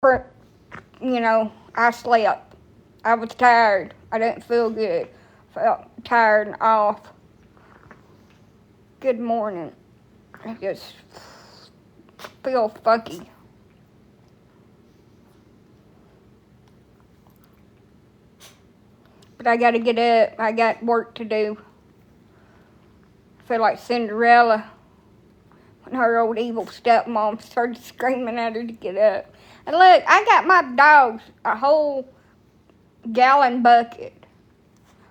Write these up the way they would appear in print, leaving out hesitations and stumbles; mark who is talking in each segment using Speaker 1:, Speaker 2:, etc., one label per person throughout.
Speaker 1: I slept. I was tired. I didn't feel good. Felt tired and off. Good morning. I just feel funky. But I gotta get up. I got work to do. I feel like Cinderella when her old evil stepmom started screaming at her to get up. And look, I got my dogs a whole gallon bucket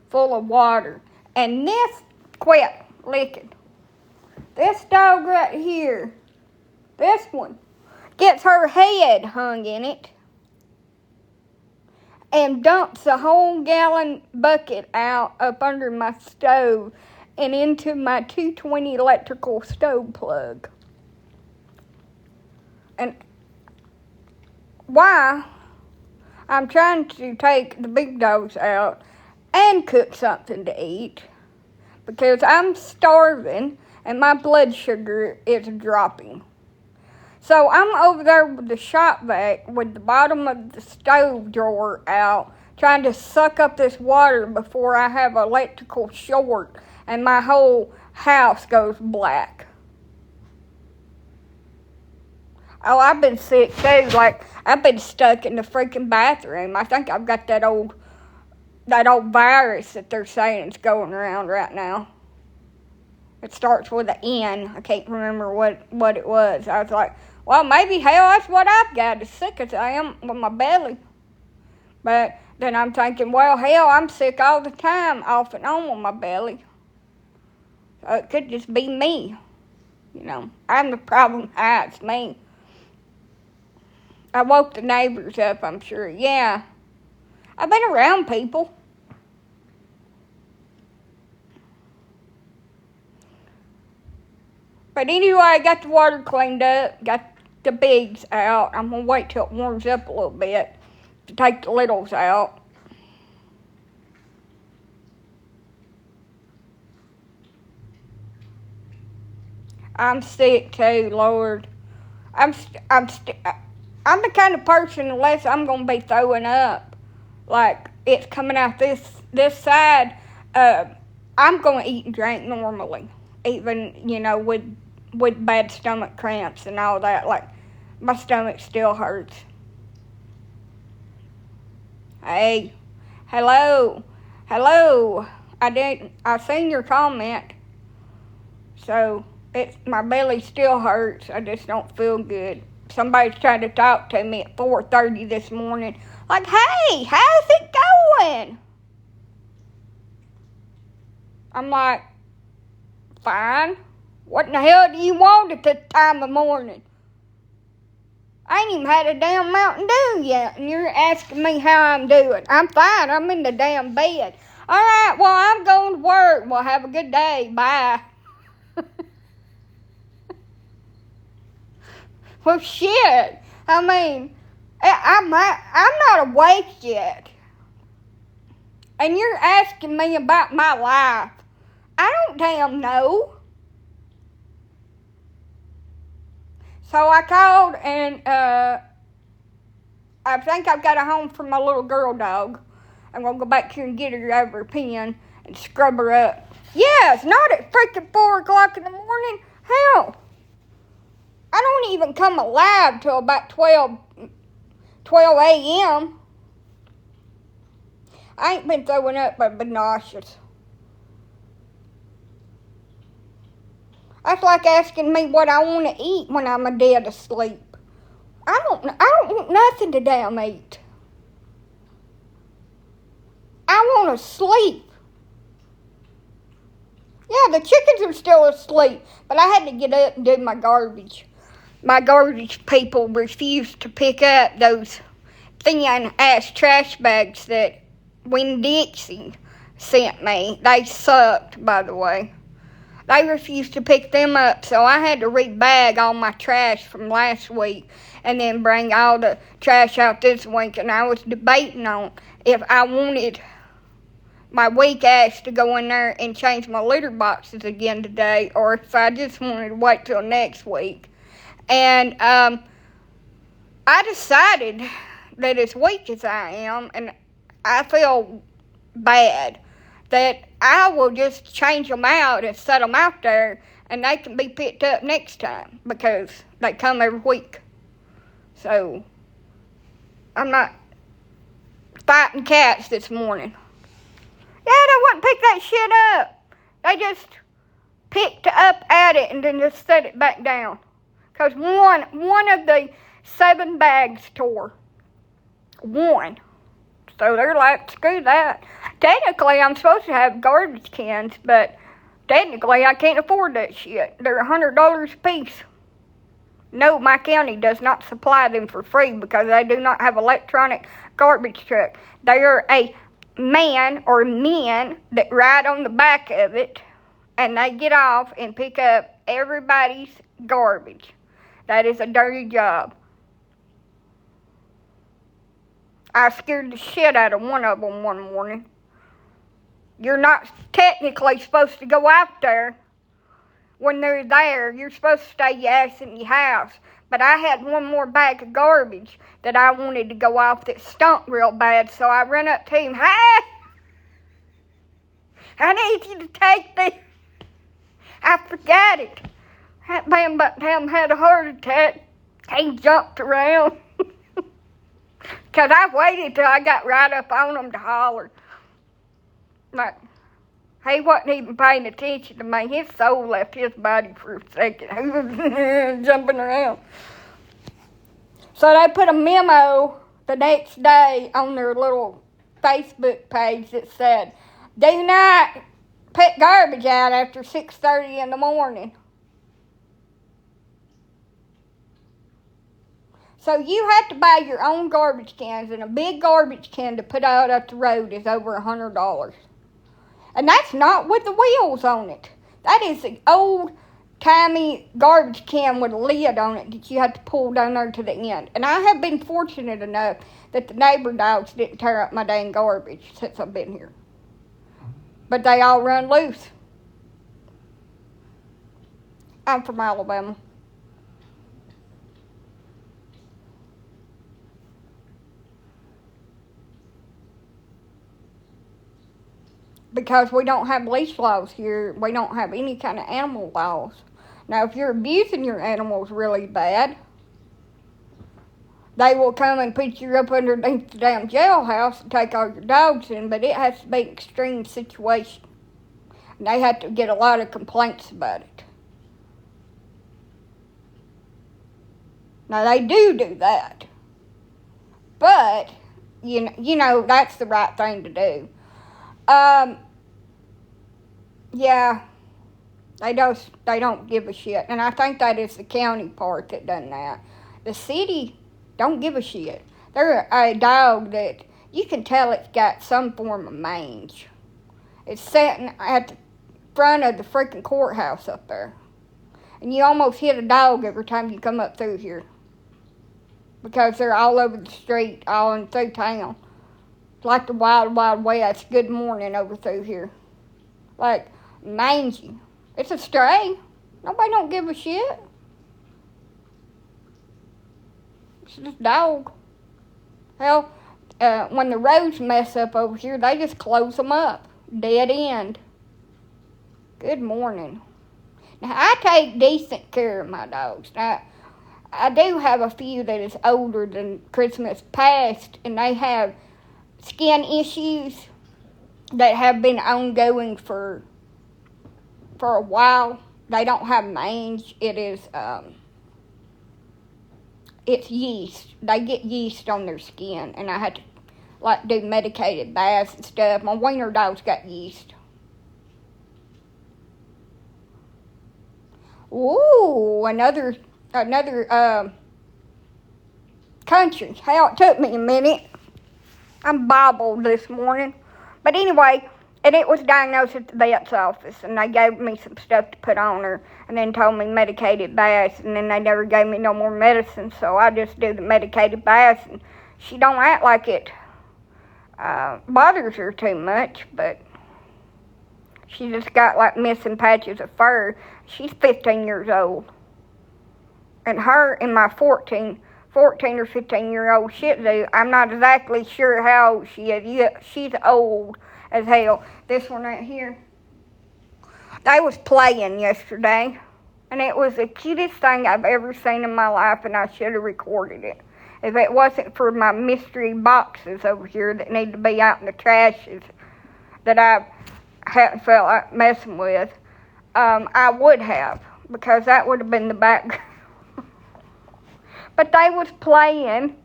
Speaker 1: full of water. And this, quit licking. This dog right here, this one, gets her head hung in it and dumps the whole gallon bucket out up under my stove and into my 220 electrical stove plug. And why? I'm trying to take the big dogs out and cook something to eat because I'm starving and my blood sugar is dropping. So I'm over there with the shop vac with the bottom of the stove drawer out trying to suck up this water before I have an electrical short and my whole house goes black. Oh, I've been sick too. Like, I've been stuck in the freaking bathroom. I think I've got that old virus that they're saying is going around right now. It starts with an N. I can't remember what it was. I was like, well, maybe, hell, that's what I've got, as sick as I am with my belly. But then I'm thinking, well, hell, I'm sick all the time, off and on with my belly. So it could just be me. I'm the problem. It's me. I woke the neighbors up, I'm sure. Yeah. I've been around people. But anyway, I got the water cleaned up, got the bigs out. I'm going to wait till it warms up a little bit to take the littles out. I'm sick too, Lord. I'm the kind of person, unless I'm going to be throwing up, like it's coming out this side, I'm going to eat and drink normally, even, with bad stomach cramps and all that. Like, my stomach still hurts. Hey, hello, I seen your comment, so my belly still hurts, I just don't feel good. Somebody's trying to talk to me at 4:30 this morning. Like, hey, how's it going? I'm like, fine. What in the hell do you want at this time of morning? I ain't even had a damn Mountain Dew yet, and you're asking me how I'm doing. I'm fine. I'm in the damn bed. All right, well, I'm going to work. Well, have a good day. Bye. Well, shit. I mean, I'm not awake yet. And you're asking me about my life. I don't damn know. So I called and I think I've got a home for my little girl dog. I'm going to go back here and get her out of her pen and scrub her up. Yeah, it's not at freaking 4 o'clock in the morning. Hell, I don't even come alive till about 12 a.m. I ain't been throwing up, but I've been nauseous. That's like asking me what I want to eat when I'm a dead asleep. I don't want nothing to damn eat. I want to sleep. Yeah, the chickens are still asleep, but I had to get up and do my garbage. My garbage people refused to pick up those thin-ass trash bags that Winn-Dixie sent me. They sucked, by the way. They refused to pick them up, so I had to rebag all my trash from last week and then bring all the trash out this week. And I was debating on if I wanted my weak ass to go in there and change my litter boxes again today, or if I just wanted to wait till next week. And I decided that as weak as I am, and I feel bad, that I will just change them out and set them out there, and they can be picked up next time because they come every week. So, I'm not fighting cats this morning. Yeah, they wouldn't pick that shit up. They just picked up at it and then just set it back down. Because one of the 7 bags tore. One. So they're like, screw that. Technically, I'm supposed to have garbage cans, but technically, I can't afford that shit. They're $100 a piece. No, my county does not supply them for free because they do not have electronic garbage truck. They are a man or men that ride on the back of it, and they get off and pick up everybody's garbage. That is a dirty job. I scared the shit out of one of them one morning. You're not technically supposed to go out there when they're there. You're supposed to stay your ass in your house. But I had one more bag of garbage that I wanted to go off that stunk real bad, so I ran up to him. Hey! I need you to take this. I forgot it. That man about damn had a heart attack. He jumped around. Because I waited till I got right up on him to holler. Like, he wasn't even paying attention to me. His soul left his body for a second. He was jumping around. So they put a memo the next day on their little Facebook page that said, do not put garbage out after 6:30 in the morning. So you have to buy your own garbage cans, and a big garbage can to put out up the road is over $100. And that's not with the wheels on it. That is an old-timey garbage can with a lid on it that you have to pull down there to the end. And I have been fortunate enough that the neighbor dogs didn't tear up my dang garbage since I've been here. But they all run loose. I'm from Alabama. Because we don't have leash laws here. We don't have any kind of animal laws. Now, if you're abusing your animals really bad, they will come and put you up underneath the damn jailhouse and take all your dogs in, but it has to be an extreme situation. And they have to get a lot of complaints about it. Now, they do that. But, you know, that's the right thing to do. Yeah, they don't give a shit. And I think that is the county part that done that. The city don't give a shit. They're a dog that you can tell it's got some form of mange. It's sitting at the front of the freaking courthouse up there. And you almost hit a dog every time you come up through here. Because they're all over the street, all in through town. It's like the wild, wild west. Good morning over through here. Like, mangy. It's a stray. Nobody don't give a shit. It's just a dog. Hell, when the roads mess up over here, they just close them up. Dead end. Good morning. Now, I take decent care of my dogs. Now, I do have a few that is older than Christmas past, and they have skin issues that have been ongoing for a while. They don't have mange. It is, it's yeast. They get yeast on their skin, and I had to, like, do medicated baths and stuff. My wiener dog's got yeast. Ooh, another country. Hell, it took me a minute. I'm bobbled this morning. But anyway, and it was diagnosed at the vet's office, and they gave me some stuff to put on her, and then told me medicated baths, and then they never gave me no more medicine, so I just do the medicated baths, and she don't act like it bothers her too much, but she just got like missing patches of fur. She's 15 years old. And her and my 14 14 or 15-year-old Shih Tzu. I'm not exactly sure how old she is. Yeah, she's old as hell. This one right here. They was playing yesterday, and it was the cutest thing I've ever seen in my life, and I should have recorded it. If it wasn't for my mystery boxes over here that need to be out in the trashes that I hadn't felt like messing with, I would have, because that would have been the background. But they was playing,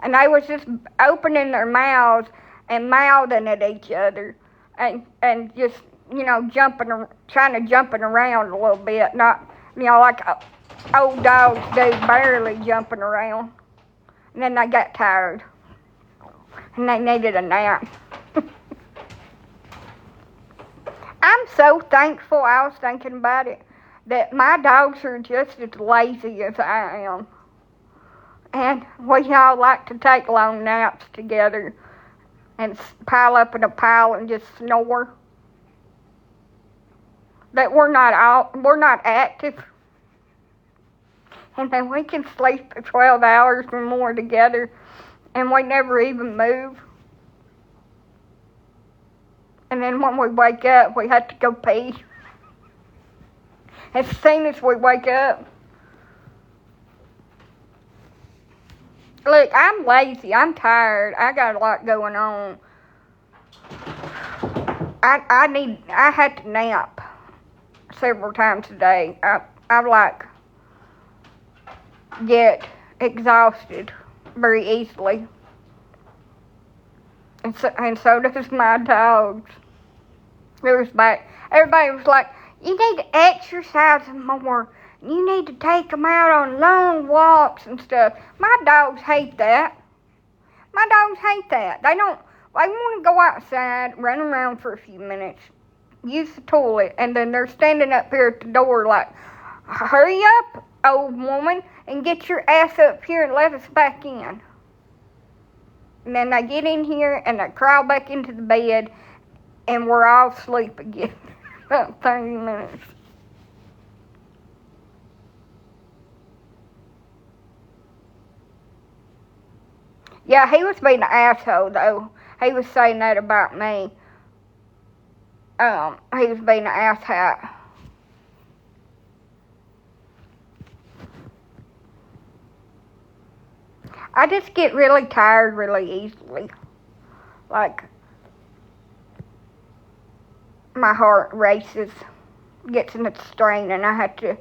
Speaker 1: and they was just opening their mouths and mouthing at each other, and just, you know, trying to jumping around a little bit, not, you know, like old dogs do, barely jumping around. And then they got tired, and they needed a nap. I'm so thankful, I was thinking about it, that my dogs are just as lazy as I am. And we all like to take long naps together and pile up in a pile and just snore. That we're not active. And then we can sleep for 12 hours or more together, and we never even move. And then when we wake up, we have to go pee. As soon as we wake up. Look, I'm lazy. I'm tired. I got a lot going on. I had to nap several times a day. I like get exhausted very easily. And so does my dogs. Everybody was like, you need to exercise more. You need to take them out on long walks and stuff. My dogs hate that. They want to go outside, run around for a few minutes, use the toilet, and then they're standing up here at the door like, hurry up, old woman, and get your ass up here and let us back in. And then they get in here and they crawl back into the bed, and we're all asleep again. About 30 minutes. Yeah, he was being an asshole, though. He was saying that about me. He was being an asshat. I just get really tired really easily. Like, my heart races, gets in its strain, and I have to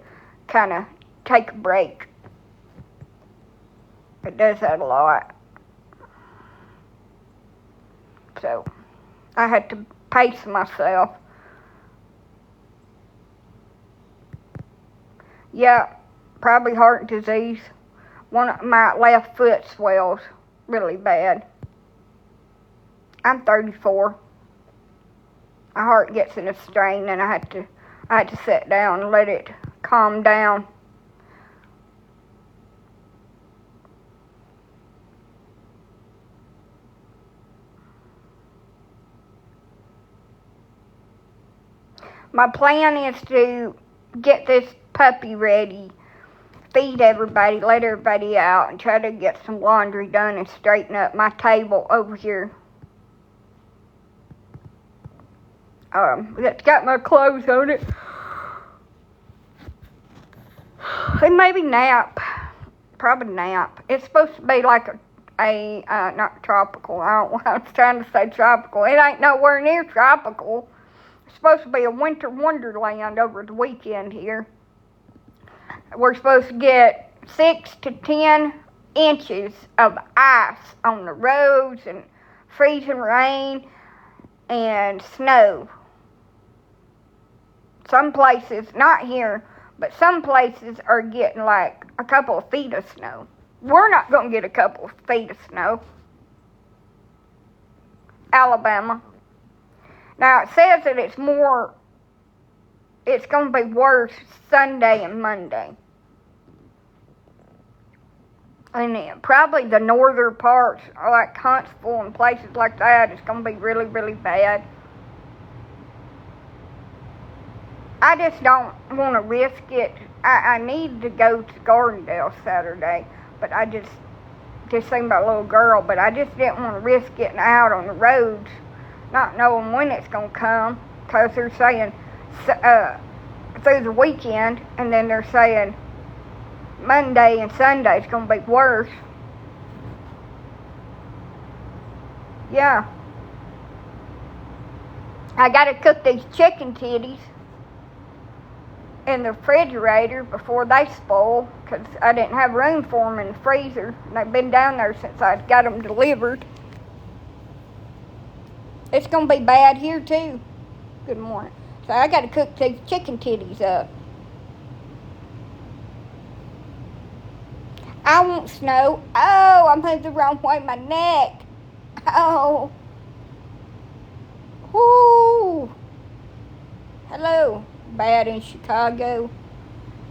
Speaker 1: kind of take a break. It does that a lot. So, I had to pace myself. Yeah, probably heart disease. One of my left foot swells really bad. I'm 34. My heart gets in a strain, and I had to sit down and let it calm down. My plan is to get this puppy ready, feed everybody, let everybody out, and try to get some laundry done and straighten up my table over here. That's got my clothes on it. And maybe nap. Probably nap. It's supposed to be like a not tropical. I was trying to say tropical. It ain't nowhere near tropical. It's supposed to be a winter wonderland over the weekend here. We're supposed to get 6 to 10 inches of ice on the roads and freezing rain and snow. Some places, not here, but some places are getting like a couple of feet of snow. We're not going to get a couple of feet of snow. Alabama. Now, it says that it's going to be worse Sunday and Monday. And probably the northern parts, like Huntsville and places like that, it's going to be really, really bad. I just don't want to risk it I need to go to Gardendale Saturday, but I just seen my little girl, but I just didn't want to risk getting out on the roads, not knowing when it's going to come, because they're saying through the weekend, and then they're saying Monday and Sunday is going to be worse. Yeah. I got to cook these chicken titties in the refrigerator before they spoil, because I didn't have room for them in the freezer, and they've been down there since I got them delivered. It's going to be bad here too. Good morning. So I got to cook these chicken titties up. I want snow. Oh, I moved the wrong way, my neck. Oh. Whoo. Hello. Bad in Chicago.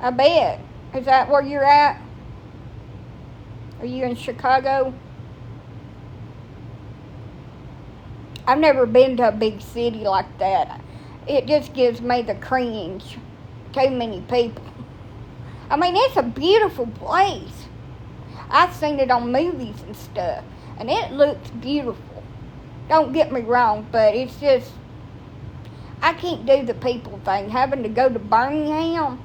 Speaker 1: I bet. Is that where you're at? Are you in Chicago? I've never been to a big city like that. It just gives me the cringe. Too many people. I mean, it's a beautiful place. I've seen it on movies and stuff, and it looks beautiful. Don't get me wrong, but it's just, I can't do the people thing. Having to go to Birmingham.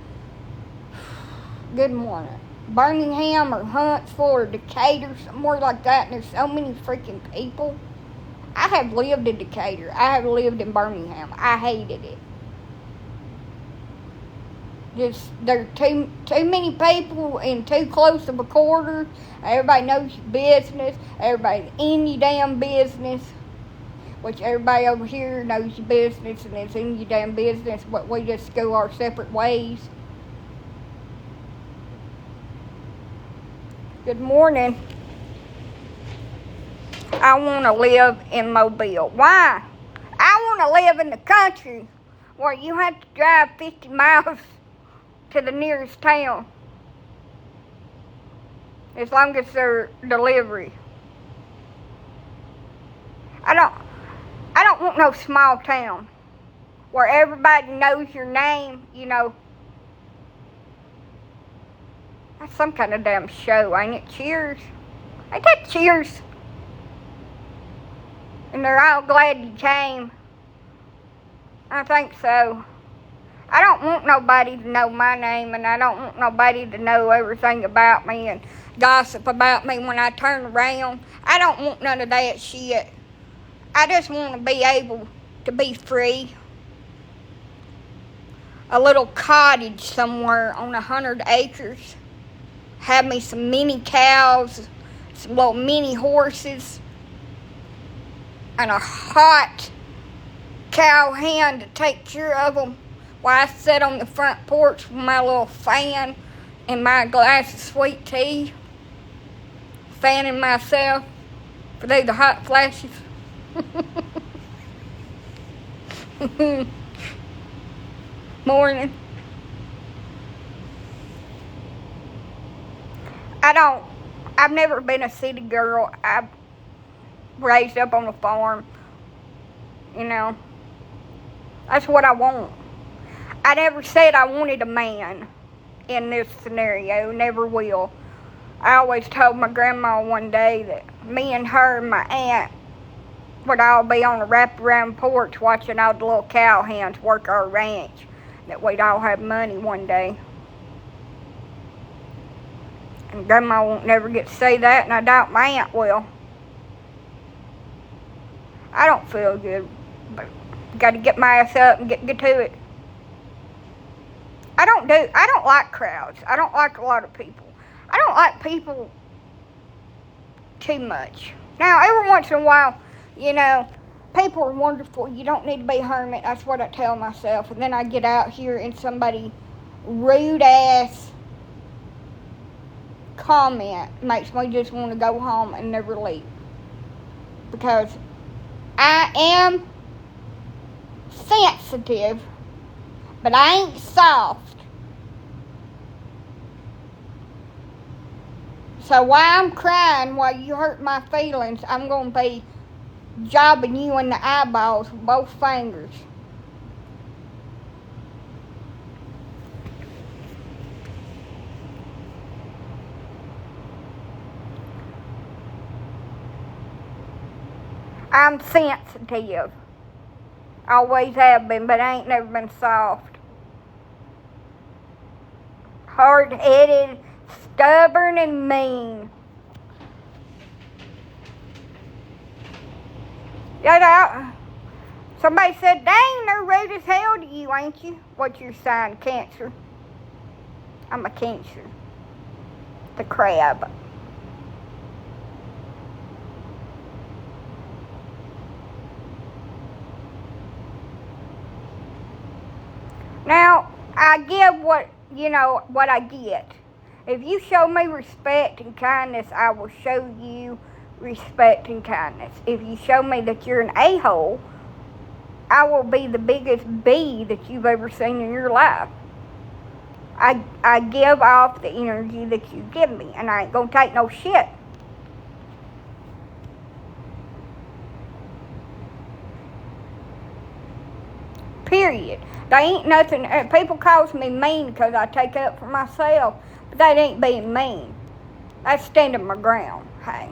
Speaker 1: Good morning. Birmingham or Huntsville or Decatur, somewhere like that, and there's so many freaking people. I have lived in Decatur. I have lived in Birmingham. I hated it. Just, there are too many people in too close of a quarter. Everybody knows your business. Everybody's in your damn business. Which everybody over here knows your business and is in your damn business, but we just go our separate ways. Good morning. I want to live in Mobile. Why? I want to live in the country where you have to drive 50 miles to the nearest town. As long as they're delivery. I don't want no small town where everybody knows your name, you know. That's some kind of damn show, ain't it? Cheers. Ain't that Cheers? And they're all glad you came. I think so. I don't want nobody to know my name, and I don't want nobody to know everything about me and gossip about me when I turn around. I don't want none of that shit. I just want to be able to be free. A little cottage somewhere on 100 acres. Have me some mini cows, some little mini horses, and a hot cow hen to take care of them while I sit on the front porch with my little fan and my glass of sweet tea, fanning myself through the hot flashes. Morning. I've never been a city girl. I've raised up on a farm, you know. That's what I want. I never said I wanted a man in this scenario, never will. I always told my grandma one day that me and her and my aunt would all be on a wraparound porch watching all the little cow hens work our ranch, that we'd all have money one day. And Grandma won't never get to say that, and I doubt my aunt will. I don't feel good, but got to get my ass up and get to it. I don't like crowds. I don't like a lot of people. I don't like people too much. Now, every once in a while, you know, people are wonderful. You don't need to be a hermit. That's what I tell myself. And then I get out here and somebody rude ass comment makes me just want to go home and never leave. Because I am sensitive, but I ain't soft. So while I'm crying, while you hurt my feelings, I'm going to be jabbing you in the eyeballs with both fingers. I'm sensitive. Always have been, but I ain't never been soft. Hard-headed, stubborn, and mean. Somebody said, dang, they're rude as hell to you, ain't you? What's your sign? Cancer. I'm a Cancer. The crab. Now, I give what I get. If you show me respect and kindness, I will show you respect and kindness. If you show me that you're an a-hole, I will be the biggest B that you've ever seen in your life. I give off the energy that you give me, and I ain't gonna take no shit. Period. They ain't nothing. People calls me mean because I take up for myself, but that ain't being mean. That's standing my ground. Hey,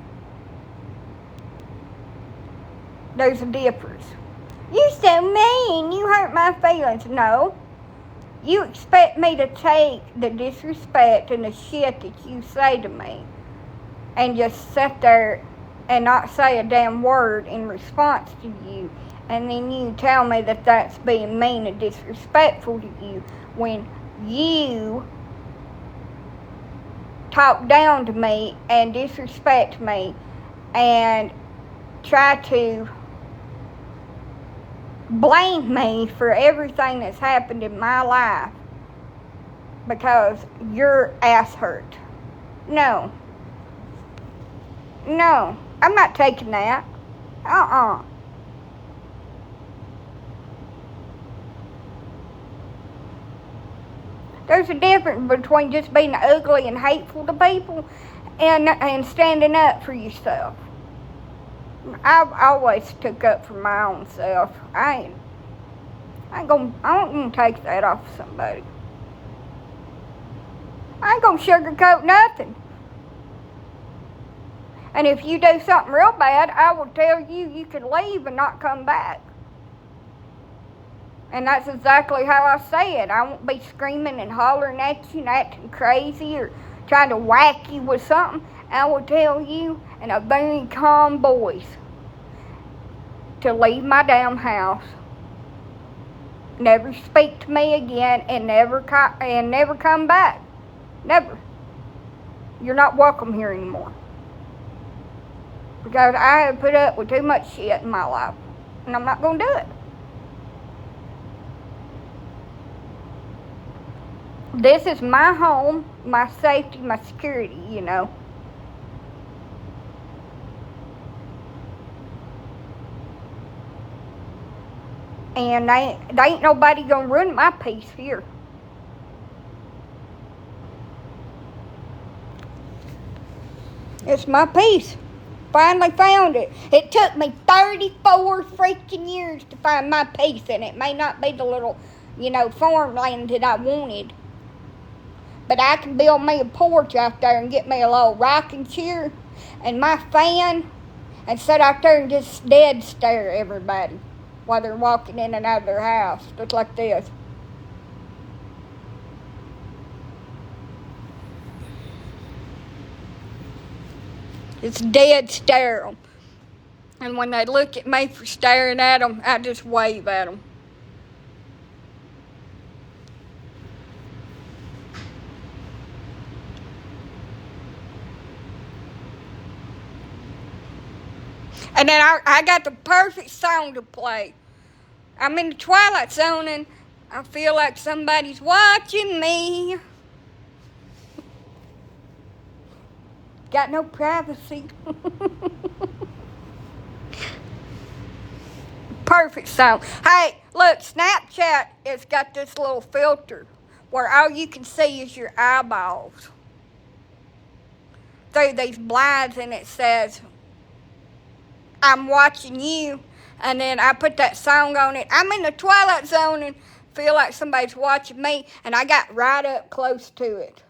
Speaker 1: there's a difference. You so mean. You hurt my feelings. No. You expect me to take the disrespect and the shit that you say to me and just sit there and not say a damn word in response to you, and then you tell me that that's being mean and disrespectful to you when you talk down to me and disrespect me and try to blame me for everything that's happened in my life because your ass hurt. No, I'm not taking that. There's a difference between just being ugly and hateful to people and standing up for yourself. I've always took up for my own self. I don't gonna take that off of somebody. I ain't gonna sugarcoat nothing. And if you do something real bad, I will tell you you can leave and not come back. And that's exactly how I say it. I won't be screaming and hollering at you and acting crazy or trying to whack you with something. I will tell you in a very calm voice to leave my damn house, never speak to me again, and never come back. Never. You're not welcome here anymore. Because I have put up with too much shit in my life, and I'm not going to do it. This is my home, my safety, my security, you know. And they ain't nobody gonna ruin my peace here. It's my peace. Finally found it. It took me 34 freaking years to find my peace, and it may not be the little, farmland that I wanted. But I can build me a porch out there and get me a little rocking chair and my fan and sit out there and just dead stare at everybody while they're walking in and out of their house, just like this. It's dead stare. And when they look at me for staring at them, I just wave at them. And then I got the perfect song to play. I'm in the twilight zone and I feel like somebody's watching me. Got no privacy. Perfect song. Hey, look, Snapchat has got this little filter where all you can see is your eyeballs through these blinds, and it says, I'm watching you. And then I put that song on it. I'm in the twilight zone and feel like somebody's watching me, and I got right up close to it.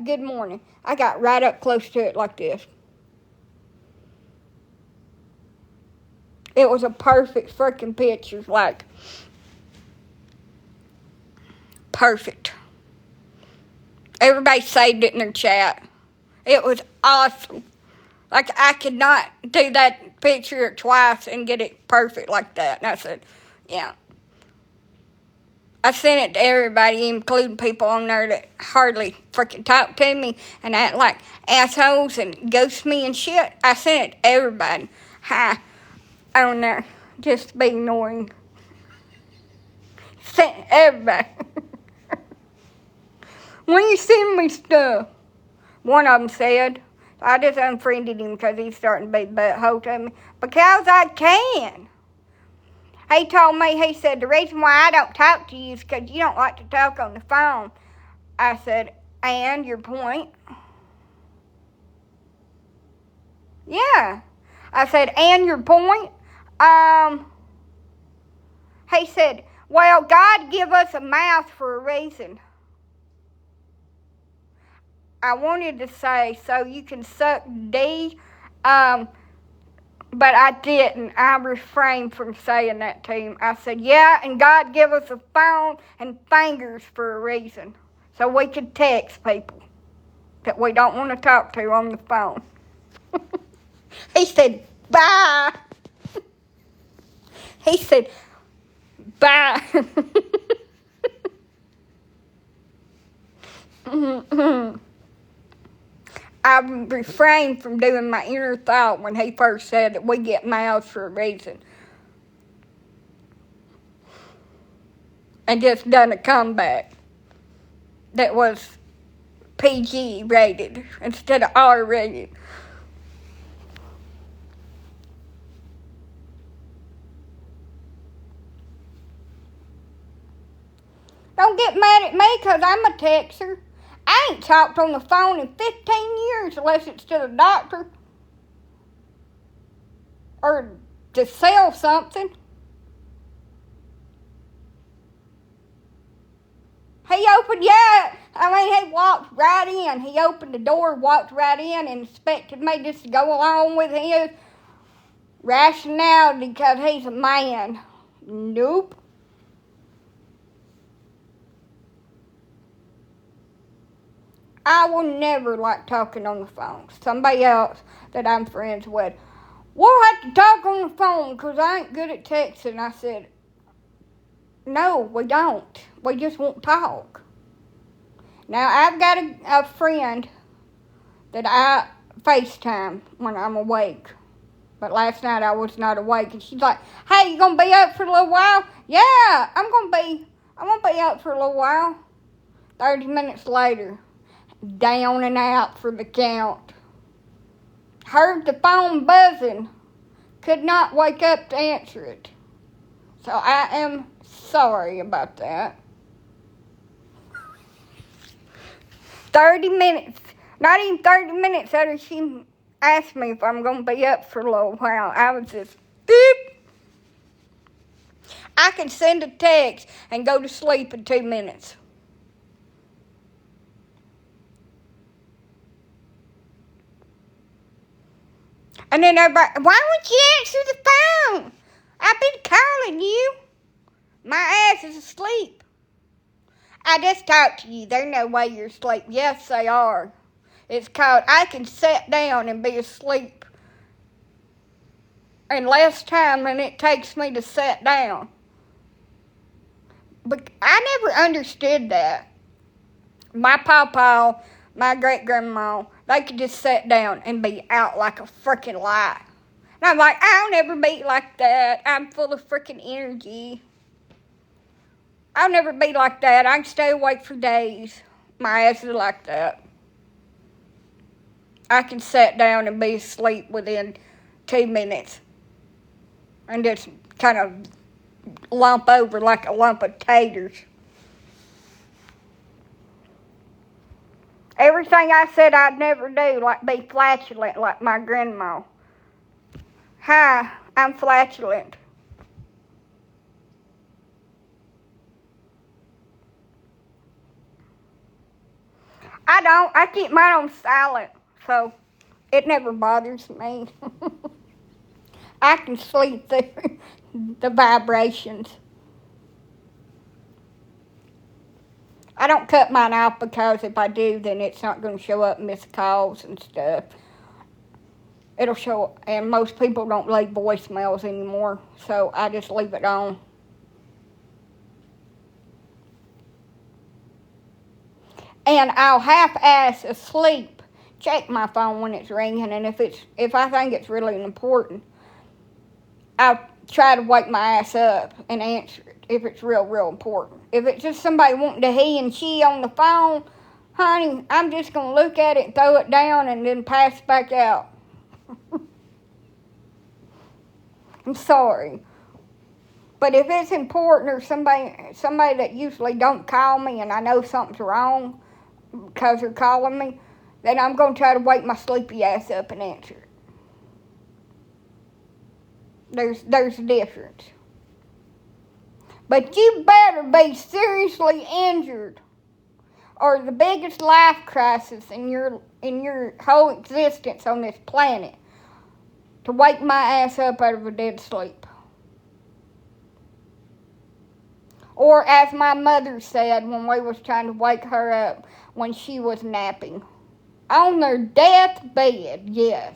Speaker 1: Good morning. I got right up close to it like this. It was a perfect freaking picture, like, perfect. Everybody saved it in their chat. It was awesome. Like, I could not do that picture twice and get it perfect like that. And I said, yeah. I sent it to everybody, including people on there that hardly freaking talk to me and act like assholes and ghost me and shit. I sent it to everybody. Hi, on there. Just be ignoring. Sent it to everybody. When you send me stuff, one of them said, I just unfriended him because he's starting to be butthole to me. Because I can. He told me, he said, the reason why I don't talk to you is because you don't like to talk on the phone. I said, and your point? Yeah. I said, and your point? He said, well, God give us a mouth for a reason. I wanted to say, so you can suck D, but I didn't. I refrained from saying that to him. I said, yeah, and God give us a phone and fingers for a reason. So we can text people that we don't want to talk to on the phone. He said, bye. He said, bye. I refrained from doing my inner thought when he first said that we get mouths for a reason. And just done a comeback that was PG rated instead of R rated. Don't get mad at me because I'm a texter. I ain't talked on the phone in 15 years unless it's to the doctor or to sell something. He opened, he walked right in. He opened the door, walked right in, and expected me just to go along with his rationality because he's a man. Nope. I will never like talking on the phone. Somebody else that I'm friends with, we'll have to talk on the phone because I ain't good at texting. I said, no, we don't. We just won't talk. Now, I've got a friend that I FaceTime when I'm awake. But last night I was not awake. And she's like, hey, you going to be up for a little while? Yeah, I'm going to be up for a little while. 30 minutes later, down and out for the count. Heard the phone buzzing. Could not wake up to answer it. So I am sorry about that. 30 minutes, not even 30 minutes after she asked me if I'm going to be up for a little while, I was just, beep. I can send a text and go to sleep in 2 minutes. And then everybody, why won't you answer the phone? I've been calling you. My ass is asleep. I just talked to you. There's no way you're asleep. Yes, they are. It's called, I can sit down and be asleep in less time than it takes me to sit down. But I never understood that. My pawpaw, my great-grandma, they could just sit down and be out like a freaking light. And I'm like, I'll never be like that. I'm full of freaking energy. I'll never be like that. I can stay awake for days. My ass is like that. I can sit down and be asleep within 2 minutes. And just kind of lump over like a lump of taters. Everything I said I'd never do, like be flatulent like my grandma. Hi, I'm flatulent. I keep mine on silent, so it never bothers me. I can sleep through the vibrations. I don't cut mine off because if I do, then it's not going to show up missed calls and stuff. It'll show, and most people don't leave voicemails anymore, so I just leave it on. And I'll half-ass asleep check my phone when it's ringing, and if I think it's really important, I'll try to wake my ass up and answer it if it's real important. If it's just somebody wanting to he and she on the phone, honey, I'm just going to look at it and throw it down and then pass it back out. I'm sorry. But if it's important or somebody that usually don't call me and I know something's wrong because they're calling me, then I'm going to try to wake my sleepy ass up and answer it. There's a difference. But you better be seriously injured or the biggest life crisis in your whole existence on this planet to wake my ass up out of a dead sleep. Or as my mother said when we was trying to wake her up when she was napping. On her deathbed, yes.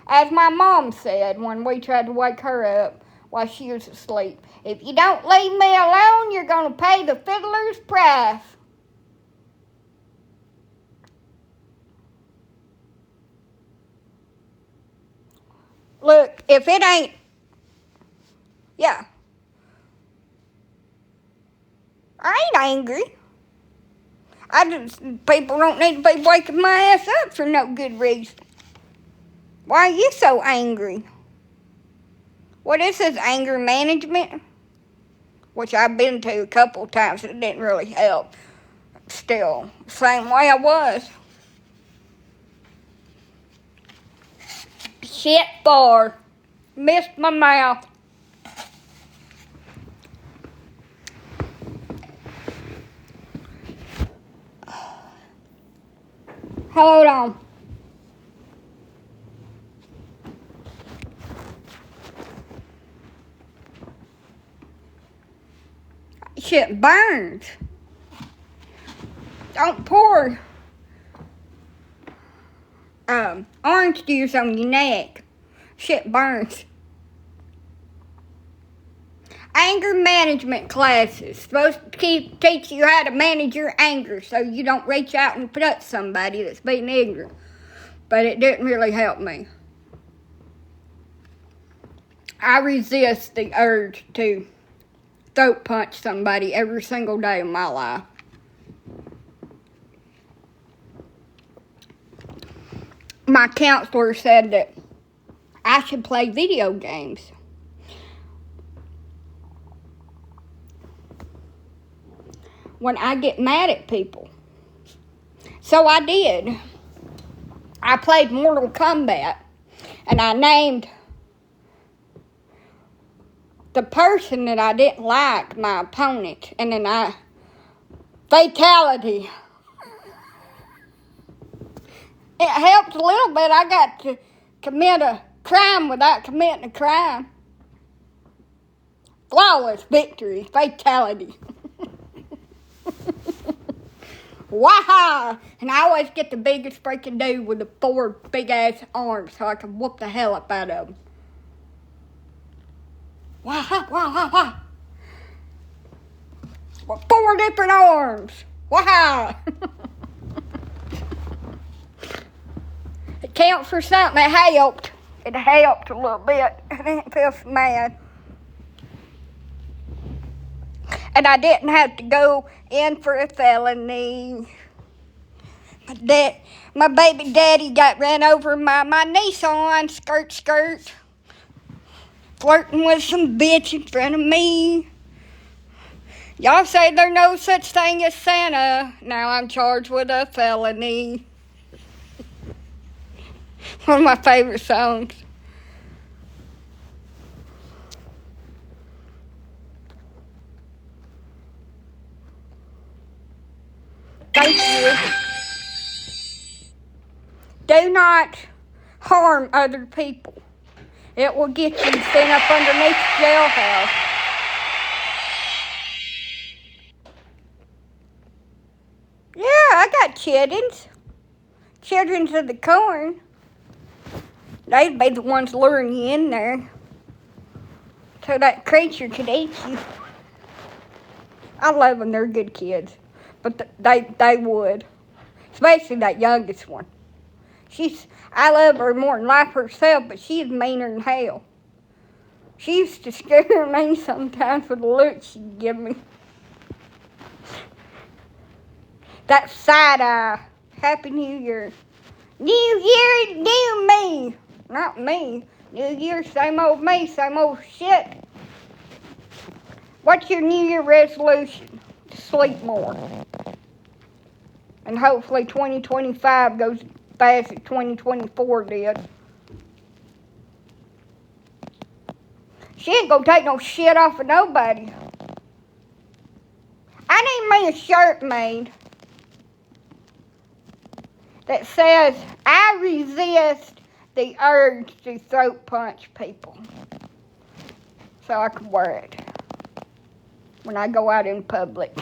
Speaker 1: As my mom said when we tried to wake her up while she was asleep, if you don't leave me alone, you're going to pay the fiddler's price. Look, if it ain't, yeah. I ain't angry. People don't need to be waking my ass up for no good reason. Why are you so angry? What is this, anger management? Which I've been to a couple times. It didn't really help. Still, same way I was. Shit bar. Missed my mouth. Hold on. Shit burns. Don't pour orange juice on your neck. Shit burns. Anger management classes. Supposed to teach you how to manage your anger so you don't reach out and touch somebody that's being ignorant. But it didn't really help me. I resist the urge to throat punch somebody every single day of my life. My counselor said that I should play video games. When I get mad at people. So I did. I played Mortal Kombat, and I named the person that I didn't like my opponent, and then fatality. It helped a little bit. I got to commit a crime without committing a crime. Flawless victory, fatality. Waha! And I always get the biggest freaking dude with the 4 big ass arms so I can whoop the hell up out of him. Waha, waha, waha. With 4 different arms. Waha! It counts for something. It helped. It helped a little bit. I didn't feel so mad. And I didn't have to go in for a felony. My baby daddy got ran over by my Nissan, skirt, flirting with some bitch in front of me. Y'all say there's no such thing as Santa. Now I'm charged with a felony. One of my favorite songs. Thank you. Do not harm other people. It will get you sent up underneath the jailhouse. Yeah, I got chickens. Children of the corn. They'd be the ones luring you in there so that creature could eat you. I love them. They're good kids. But they would. Especially that youngest one. I love her more than life herself, but she's meaner than hell. She used to scare me sometimes with the look she'd give me. That side eye. Happy New Year. New Year, new me. Not me. New Year, same old me, same old shit. What's your New Year resolution? To sleep more. And hopefully 2025 goes fast as 2024 did. She ain't gonna take no shit off of nobody. I need me a shirt made that says, I resist the urge to throat punch people. So I can wear it when I go out in public.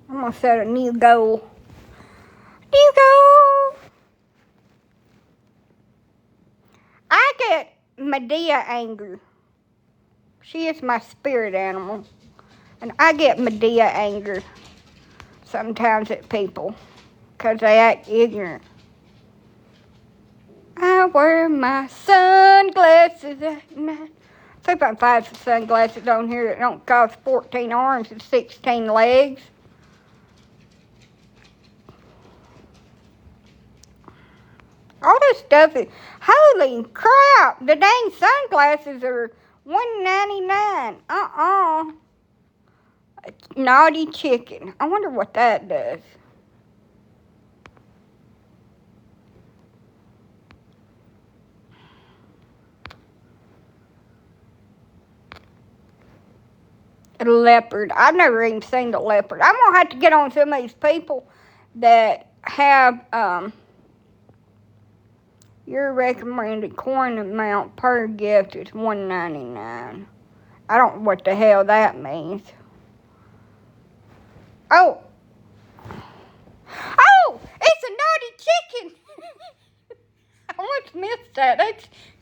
Speaker 1: I'm gonna set a new goal. New goal! I get Medea angry. She is my spirit animal. And I get Medea angry sometimes at people because they act ignorant. I wear my sunglasses at night. See if I can find some sunglasses on here that don't cost 14 arms and 16 legs. All this stuff is, holy crap, the dang sunglasses are $1.99. Naughty chicken. I wonder what that does. A leopard. I've never even seen the leopard. I'm going to have to get on some of these people that have your recommended coin amount per gift is $1.99. I don't know what the hell that means. Oh, it's a naughty chicken. I almost missed that.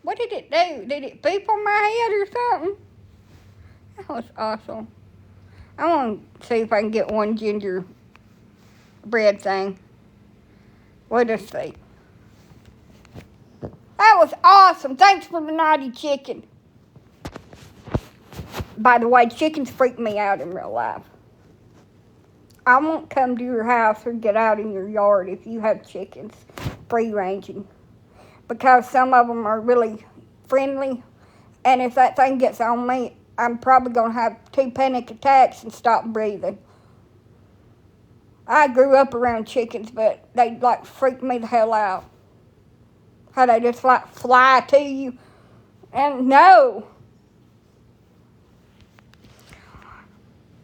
Speaker 1: What did it do? Did it poop on my head or something? That was awesome. I want to see if I can get one gingerbread thing. We'll just see. That was awesome. Thanks for the naughty chicken. By the way, chickens freak me out in real life. I won't come to your house or get out in your yard if you have chickens free ranging. Because some of them are really friendly. And if that thing gets on me, I'm probably going to have 2 panic attacks and stop breathing. I grew up around chickens, but they freak me the hell out. How they just fly to you. And no.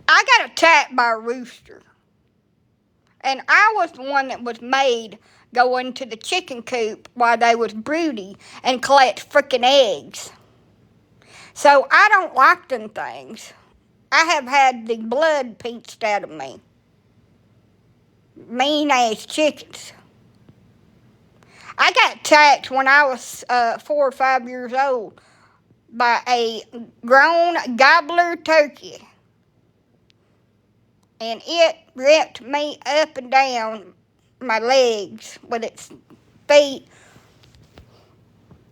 Speaker 1: I got attacked by a rooster. And I was the one that was made go into the chicken coop while they was broody and collect frickin' eggs. So I don't like them things. I have had the blood pinched out of me. Mean ass chickens. I got attacked when I was 4 or 5 years old by a grown gobbler turkey. And it ripped me up and down my legs with its feet.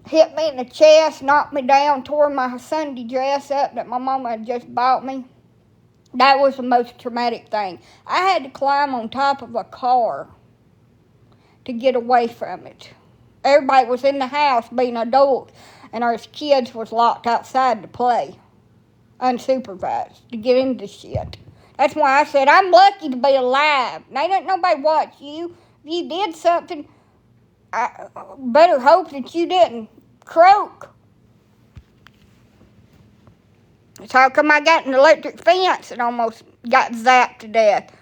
Speaker 1: Hit me in the chest, knocked me down, tore my Sunday dress up that my mama had just bought me. That was the most traumatic thing. I had to climb on top of a car to get away from it. Everybody was in the house being adults, and our kids was locked outside to play, unsupervised, to get into shit. That's why I said I'm lucky to be alive. They didn't nobody watch you. If you did something, I better hope that you didn't croak. So how come I got an electric fence and almost got zapped to death?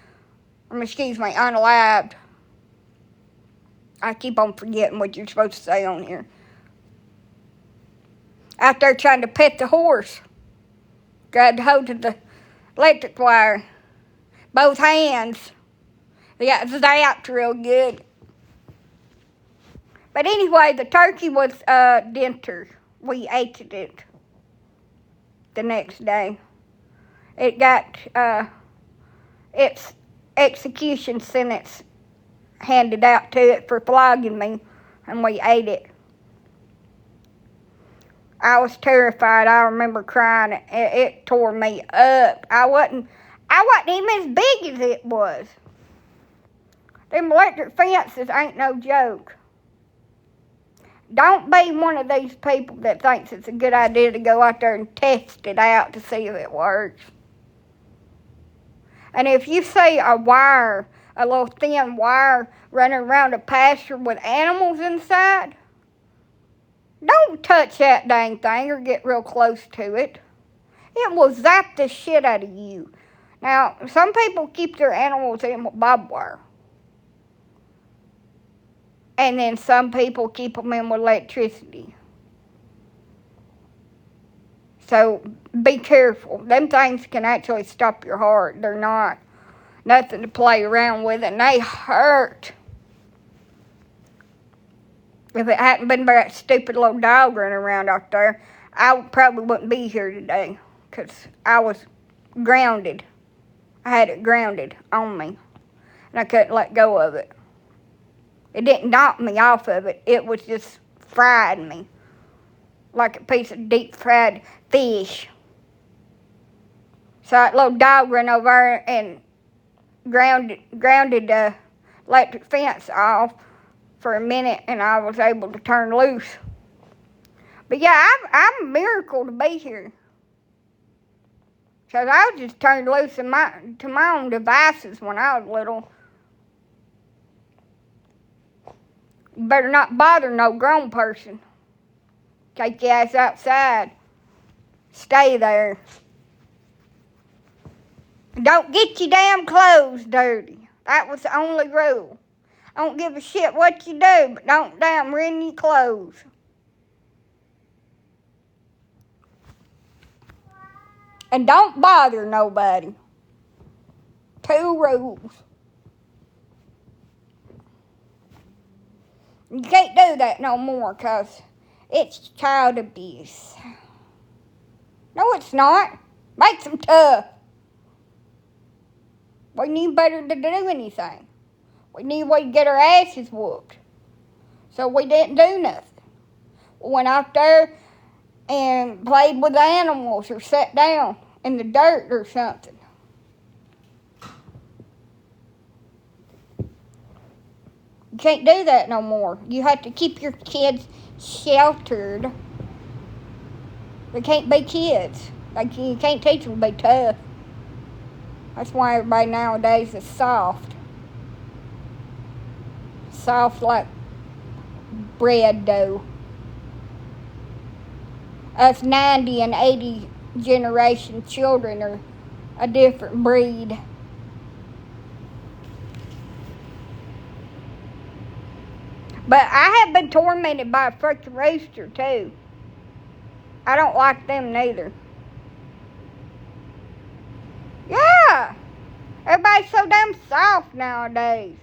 Speaker 1: Excuse me, unalived. I keep on forgetting what you're supposed to say on here. Out there trying to pet the horse. Grabbed hold of the electric wire. Both hands. They got zapped real good. But anyway, the turkey was dinner. We ate it the next day. It got its execution sentence handed out to it for flogging me, and we ate it. I was terrified. I remember crying. It tore me up. I wasn't even as big as it was. Them electric fences ain't no joke. Don't be one of these people that thinks it's a good idea to go out there and test it out to see if it works. And if you see a wire, a little thin wire running around a pasture with animals inside, don't touch that dang thing or get real close to it. It will zap the shit out of you. Now, some people keep their animals in with barbed wire. And then some people keep them in with electricity. So be careful. Them things can actually stop your heart. They're not nothing to play around with, and they hurt. If it hadn't been for that stupid little dog running around out there, I probably wouldn't be here today, because I was grounded. I had it grounded on me, and I couldn't let go of it. It didn't knock me off of it. It was just fried me like a piece of deep fried fish. So that little dog ran over and grounded the electric fence off for a minute, and I was able to turn loose. But yeah, I'm a miracle to be here. Because I was just turned loose to my own devices when I was little. You better not bother no grown person. Take your ass outside. Stay there. Don't get your damn clothes dirty. That was the only rule. I don't give a shit what you do, but don't damn ruin your clothes. And don't bother nobody. 2 rules. You can't do that no more, because it's child abuse. No, it's not. Makes them tough. We knew better to do anything. We knew we'd get our asses whooped. So we didn't do nothing. We went out there and played with animals or sat down in the dirt or something. You can't do that no more. You have to keep your kids sheltered. They can't be kids. Like, you can't teach them to be tough. That's why everybody nowadays is soft. Soft like bread dough. Us 90 and 80 generation children are a different breed. But I have been tormented by a freaking rooster, too. I don't like them neither. Yeah. Everybody's so damn soft nowadays.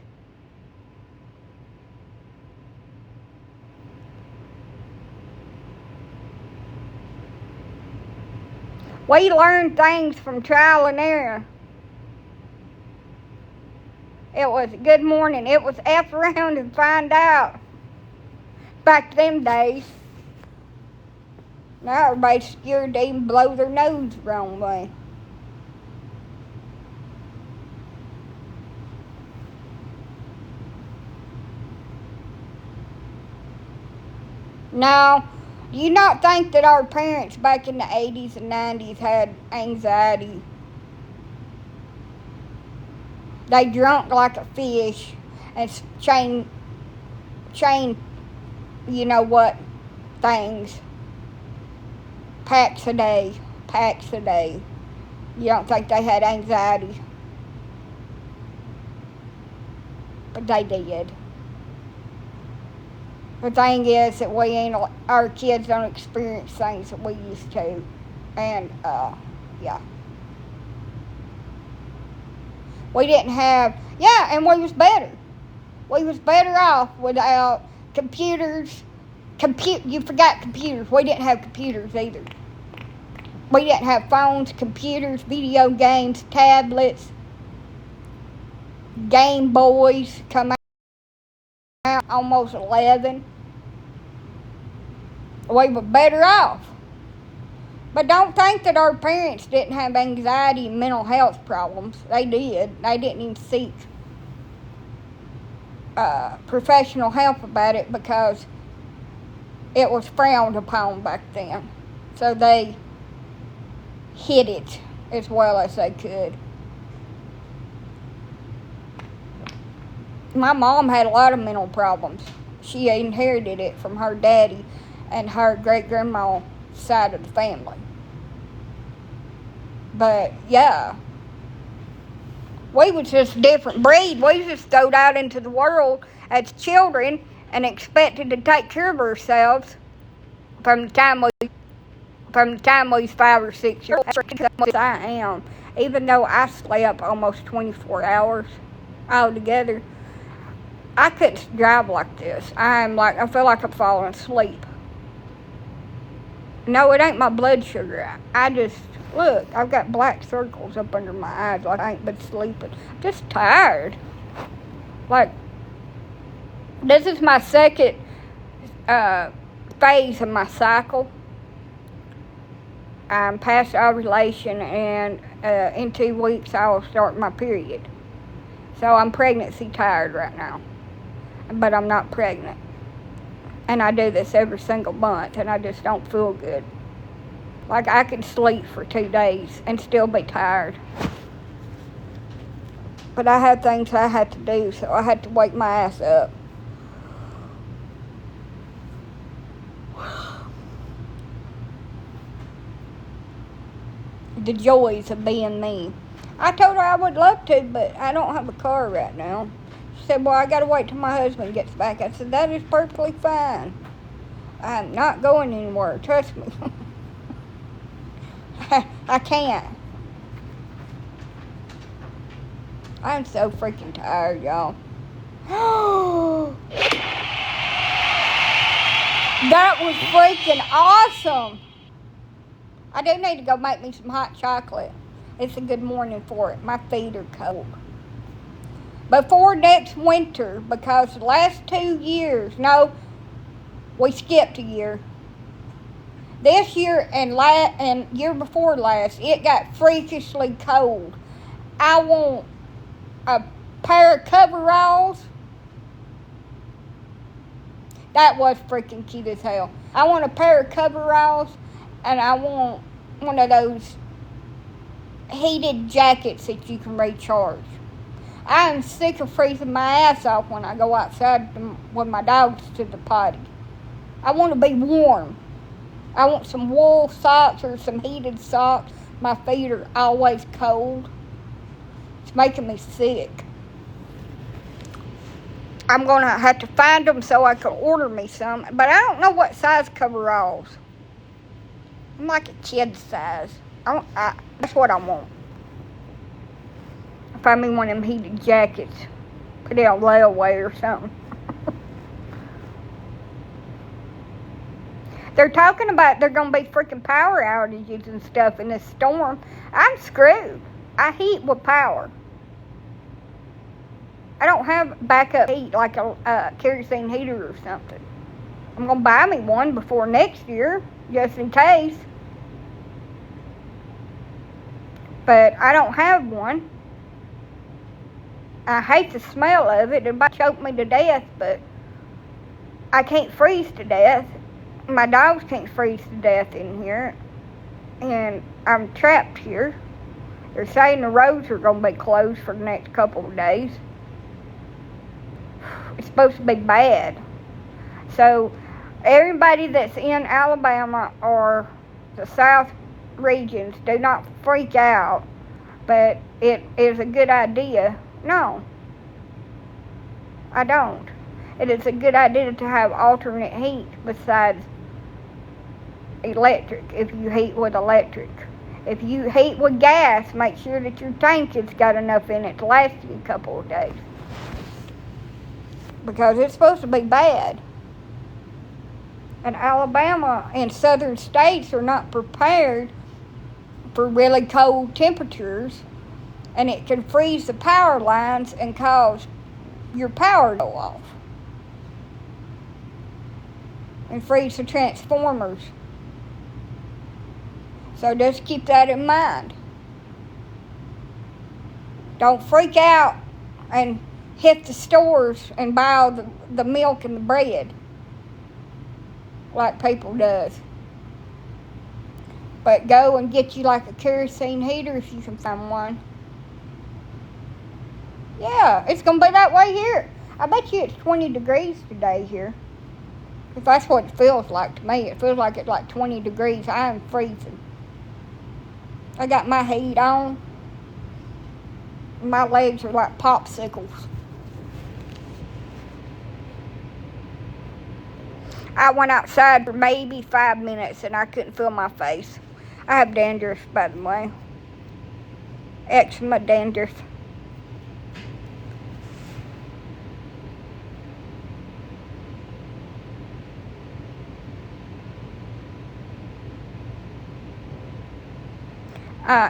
Speaker 1: We learn things from trial and error. It was good morning. It was F around and find out. Back to them days. Now everybody's scared to even blow their nose the wrong way. Now, do you not think that our parents back in the 80s and 90s had anxiety? They drunk like a fish and chain, you know what, things. Packs a day. attacks a day. You don't think they had anxiety. But they did. The thing is that our kids don't experience things that we used to. And, yeah. We didn't have, and we was better. We was better off without computers. You forgot computers. We didn't have computers either. We didn't have phones, computers, video games, tablets, Game Boys come out almost 11. We were better off. But don't think that our parents didn't have anxiety and mental health problems. They did. They didn't even seek professional help about it because it was frowned upon back then. So they hid it as well as they could. My mom had a lot of mental problems. She inherited it from her daddy and her great-grandma side of the family. But, yeah. We was just a different breed. We just go out into the world as children and expected to take care of ourselves from the time we was 5 or 6 years old. I am. Even though I slept almost 24 hours altogether, I couldn't drive like this. I feel like I'm falling asleep. No, it ain't my blood sugar. I just, look, I've got black circles up under my eyes like I ain't been sleeping. I'm just tired. Like, this is my second phase of my cycle. I'm past ovulation, and in 2 weeks I will start my period. So I'm pregnancy tired right now. But I'm not pregnant. And I do this every single month, and I just don't feel good. Like, I could sleep for 2 days and still be tired. But I had things I had to do, so I had to wake my ass up. The joys of being me. I told her I would love to, but I don't have a car right now. She said, well, I got to wait till my husband gets back. I said, that is perfectly fine. I'm not going anywhere. Trust me. I can't. I'm so freaking tired, y'all. That was freaking awesome. I do need to go make me some hot chocolate. It's a good morning for it. My feet are cold. Before next winter, because the last 2 years, no, we skipped a year. This year and year before last, it got freakishly cold. I want a pair of coveralls. That was freaking cute as hell. I want a pair of coveralls, and I want one of those heated jackets that you can recharge. I am sick of freezing my ass off when I go outside with my dogs to the potty. I want to be warm. I want some wool socks or some heated socks. My feet are always cold. It's making me sick. I'm going to have to find them so I can order me some. But I don't know what size coveralls. I'm like a kid size. That's what I want. Find me one of them heated jackets. Put it on layaway or something. They're talking about they're going to be freaking power outages and stuff in this storm. I'm screwed. I heat with power. I don't have backup heat like a kerosene heater or something. I'm going to buy me one before next year, just in case. But I don't have one. I hate the smell of it. It might choke me to death, but I can't freeze to death. My dogs can't freeze to death in here. And I'm trapped here. They're saying the roads are going to be closed for the next couple of days. It's supposed to be bad. So, everybody that's in Alabama or the regions. Do not freak out, but it is a good idea. No, I don't. It is a good idea to have alternate heat besides electric, if you heat with electric. If you heat with gas, make sure that your tank has got enough in it to last you a couple of days. Because it's supposed to be bad. And Alabama and southern states are not prepared for really cold temperatures, and it can freeze the power lines and cause your power to go off. And freeze the transformers. So just keep that in mind. Don't freak out and hit the stores and buy all the milk and the bread like people does. But go and get you like a kerosene heater if you can find one. Yeah, it's going to be that way here. I bet you it's 20 degrees today here. If that's what it feels like to me. It feels like it's like 20 degrees. I am freezing. I got my heat on. My legs are like popsicles. I went outside for maybe 5 minutes and I couldn't feel my face. I have dandruff, by the way. Eczema dandruff.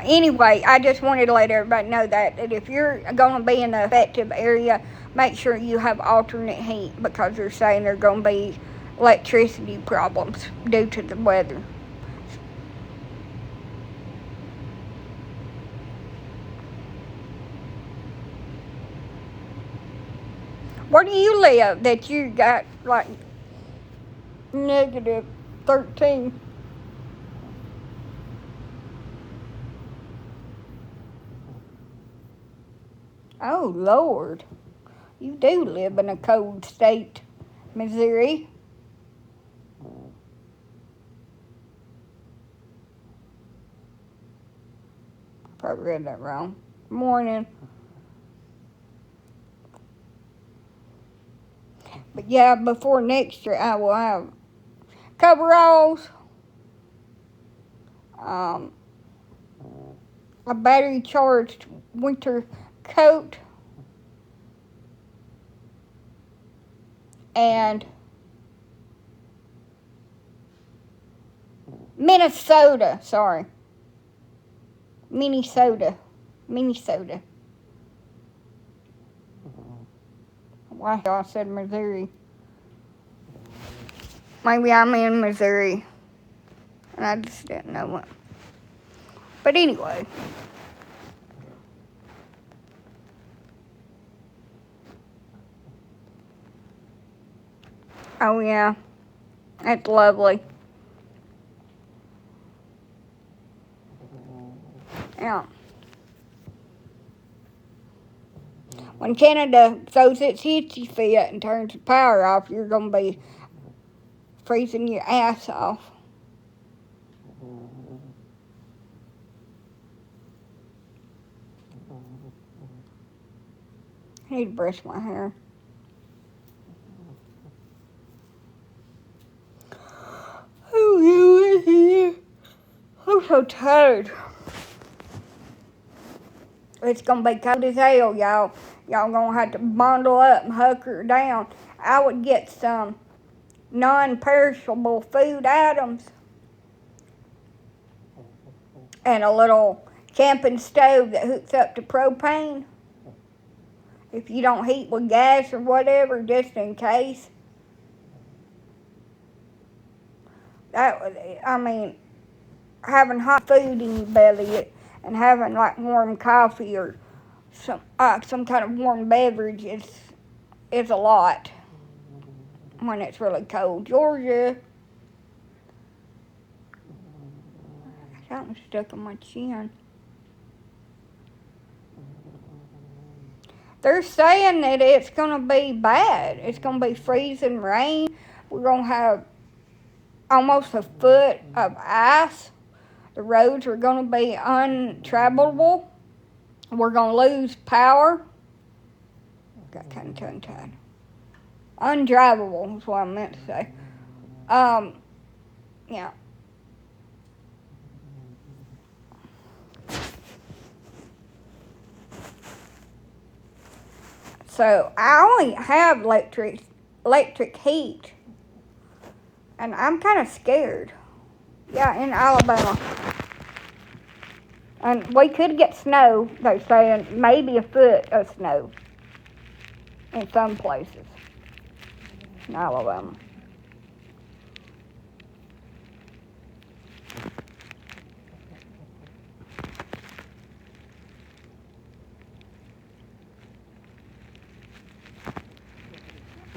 Speaker 1: Anyway, I just wanted to let everybody know that if you're going to be in the affected area, make sure you have alternate heat, because they're saying there are going to be electricity problems due to the weather. Where do you live that you got like negative 13? Oh, Lord. You do live in a cold state, Missouri. Probably read that wrong. Morning. But yeah, before next year, I will have coveralls, a battery charged winter coat, and Minnesota. Why I said Missouri? Maybe I'm in Missouri, and I just didn't know it. But anyway. Oh yeah, that's lovely. Yeah. When Canada throws its hissy fit and turns the power off, you're going to be freezing your ass off. I need to brush my hair. Oh, I'm so tired. It's going to be cold as hell, y'all. Y'all going to have to bundle up and hunker down. I would get some non-perishable food items and a little camping stove that hooks up to propane. If you don't heat with gas or whatever, just in case. Having hot food in your belly and having like warm coffee or some kind of warm beverage is a lot when it's really cold. Georgia. Something stuck in my chin. They're saying that it's going to be bad. It's going to be freezing rain. We're going to have almost a foot of ice. The roads are going to be untravelable. We're going to lose power. Got kind of tongue-tied. Undrivable is what I meant to say. Yeah. So I only have electric heat, and I'm kind of scared. Yeah, in Alabama. And we could get snow, they're saying, maybe a foot of snow in some places in Alabama.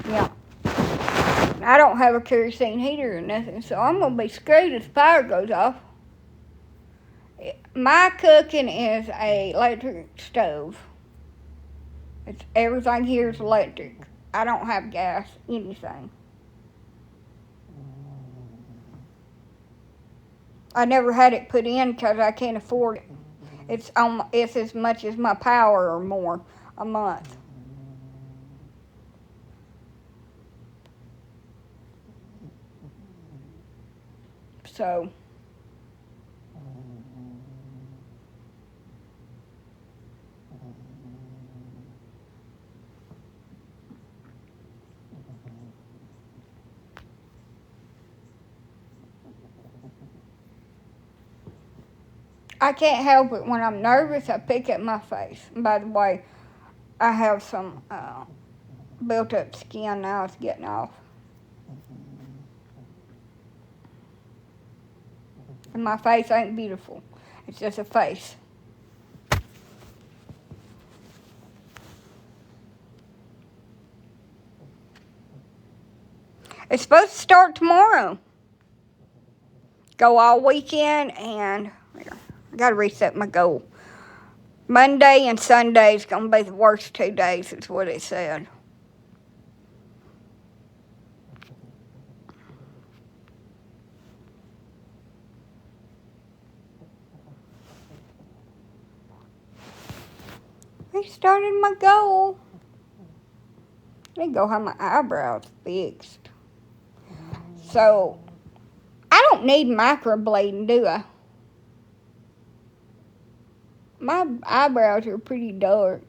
Speaker 1: Yeah. I don't have a kerosene heater or nothing, so I'm going to be screwed if the power goes off. My cooking is a electric stove. Everything here is electric. I don't have gas, anything. I never had it put in because I can't afford it. It's as much as my power or more a month. So I can't help it. When I'm nervous, I pick at my face. And by the way, I have some built up skin now. It's getting off. And my face ain't beautiful. It's just a face. It's supposed to start tomorrow. Go all weekend, and I got to reset my goal. Monday and Sunday is going to be the worst 2 days, is what it said. Restarted my goal. I need to go have my eyebrows fixed. So, I don't need microblading, do I? My eyebrows are pretty dark.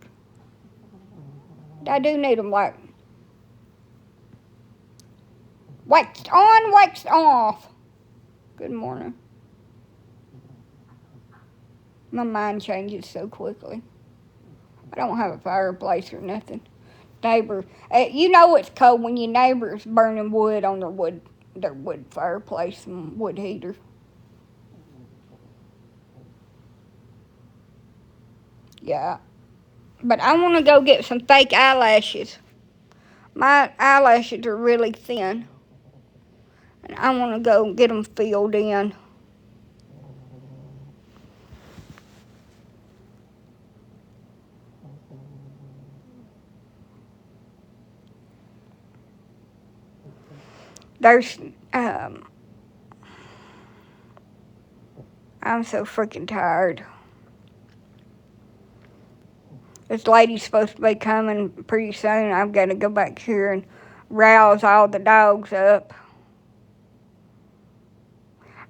Speaker 1: I do need them like waxed on, waxed off. Good morning. My mind changes so quickly. I don't have a fireplace or nothing. Neighbor, you know it's cold when your neighbor's burning wood on their wood fireplace and wood heater. Yeah. But I want to go get some fake eyelashes. My eyelashes are really thin. And I want to go get them filled in. There's, I'm so freaking tired. This lady's supposed to be coming pretty soon. I've got to go back here and rouse all the dogs up.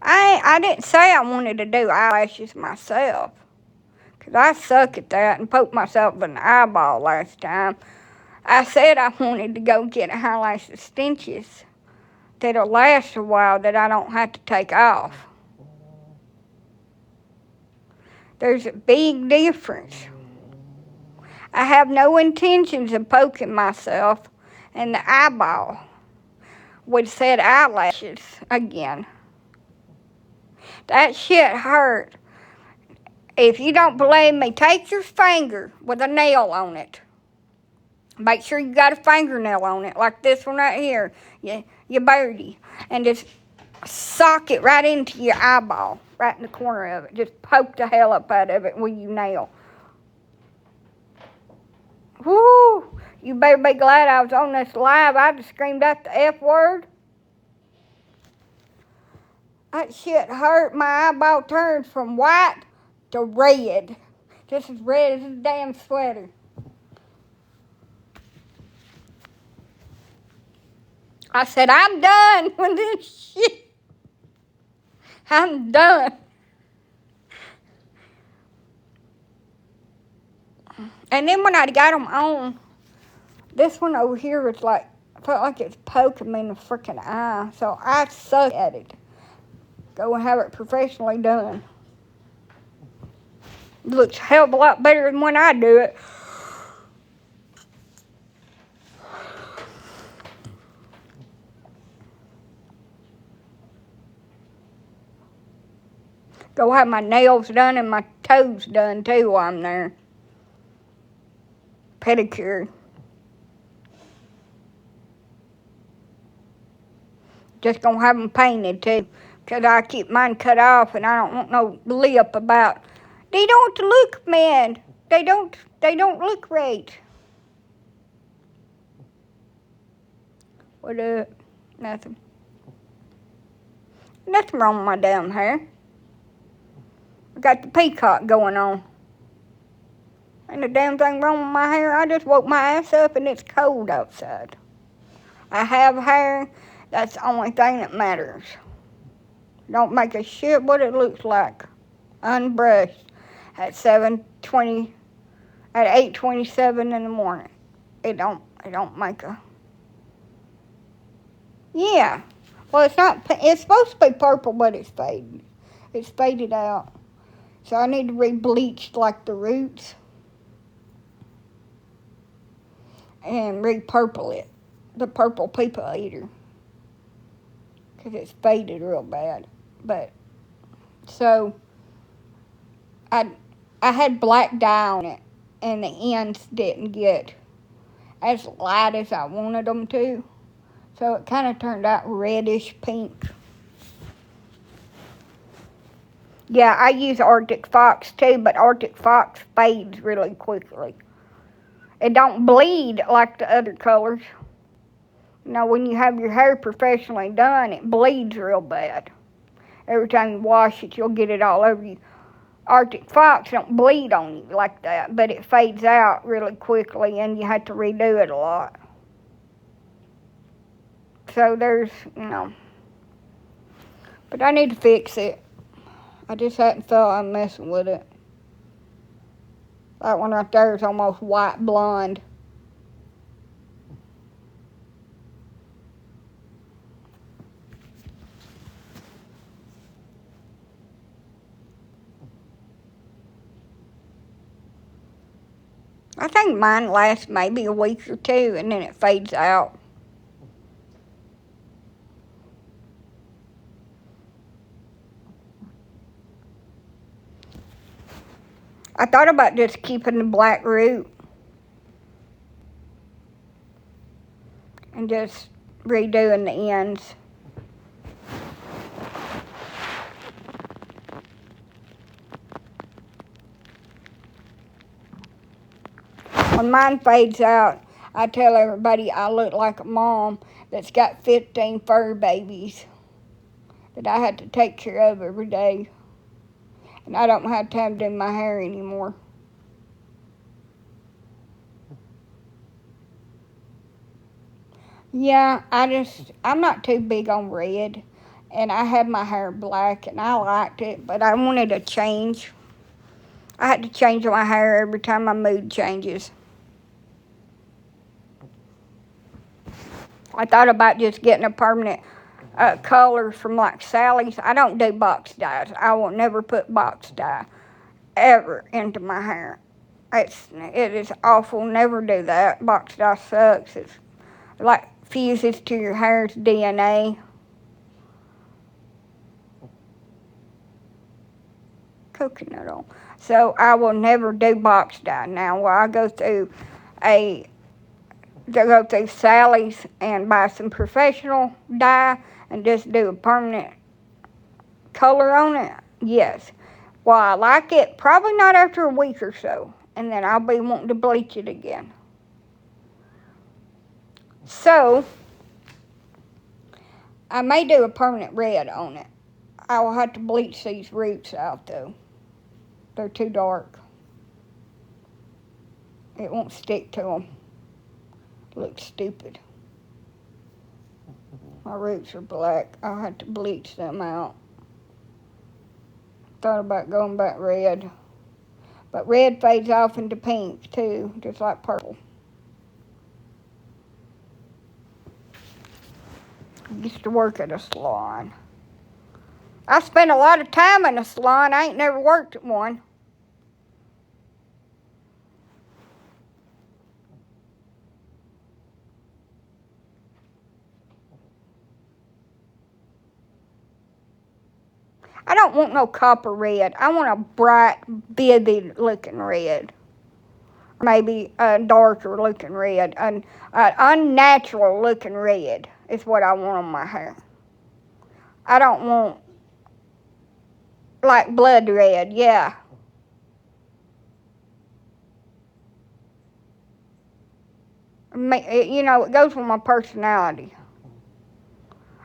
Speaker 1: I didn't say I wanted to do eyelashes myself, because I suck at that and poked myself in the eyeball last time. I said I wanted to go get eyelash extensions that'll last a while, that I don't have to take off. There's a big difference. I have no intentions of poking myself in the eyeball with said eyelashes again. That shit hurt. If you don't believe me, take your finger with a nail on it. Make sure you got a fingernail on it, like this one right here, your birdie, and just sock it right into your eyeball, right in the corner of it. Just poke the hell up out of it with your nail. Whoo! You better be glad I was on this live. I just screamed out the F word. That shit hurt. My eyeball turned from white to red. Just as red as a damn sweater. I said, I'm done with this shit. I'm done. And then when I got them on, this one over here was like, felt like it's poking me in the freaking eye. So I suck at it. Go and have it professionally done. It looks a hell of a lot better than when I do it. Go have my nails done and my toes done too while I'm there. Pedicure. Just gonna have them painted too. Because I keep mine cut off and I don't want no lip about. They don't look, man. They don't look right. What up? Nothing. Nothing wrong with my damn hair. I got the peacock going on. Ain't a damn thing wrong with my hair. I just woke my ass up and it's cold outside. I have hair. That's the only thing that matters. Don't make a shit what it looks like. Unbrushed at 7:20, at 8:27 in the morning. It don't make a. Yeah. Well, it's not. It's supposed to be purple, but it's faded. It's faded out. So I need to re-bleach like the roots and re-purple it, the purple people eater, because it's faded real bad. But so I had black dye on it, and the ends didn't get as light as I wanted them to, so it kind of turned out reddish pink. Yeah, I use Arctic Fox too, but Arctic Fox fades really quickly. It don't bleed like the other colors. You know, when you have your hair professionally done, it bleeds real bad. Every time you wash it, you'll get it all over you. Arctic Fox don't bleed on you like that, but it fades out really quickly and you have to redo it a lot. So there's, but I need to fix it. I just hadn't felt I'm messing with it. That one right there is almost white blonde. I think mine lasts maybe a week or two and then it fades out. I thought about just keeping the black root and just redoing the ends. When mine fades out, I tell everybody I look like a mom that's got 15 fur babies that I have to take care of every day. And I don't have time to do my hair anymore. Yeah, I'm not too big on red. And I had my hair black and I liked it, but I wanted a change. I had to change my hair every time my mood changes. I thought about just getting a permanent color from like Sally's. I don't do box dyes. I will never put box dye ever into my hair. It is awful. Never do that. Box dye sucks. It's like fuses to your hair's DNA. Coconut oil. So I will never do box dye. Now, while I go through Sally's and buy some professional dye and just do a permanent color on it, yes. Well, I like it, probably not after a week or so, and then I'll be wanting to bleach it again. So, I may do a permanent red on it. I will have to bleach these roots out, though. They're too dark. It won't stick to them. Looks stupid. My roots are black. I'll have to bleach them out. Thought about going back red. But red fades off into pink, too, just like purple. I used to work at a salon. I spent a lot of time in a salon. I ain't never worked at one. I don't want no copper red. I want a bright, vivid looking red. Maybe a darker looking red. An unnatural looking red is what I want on my hair. I don't want like blood red, yeah. You know, it goes with my personality.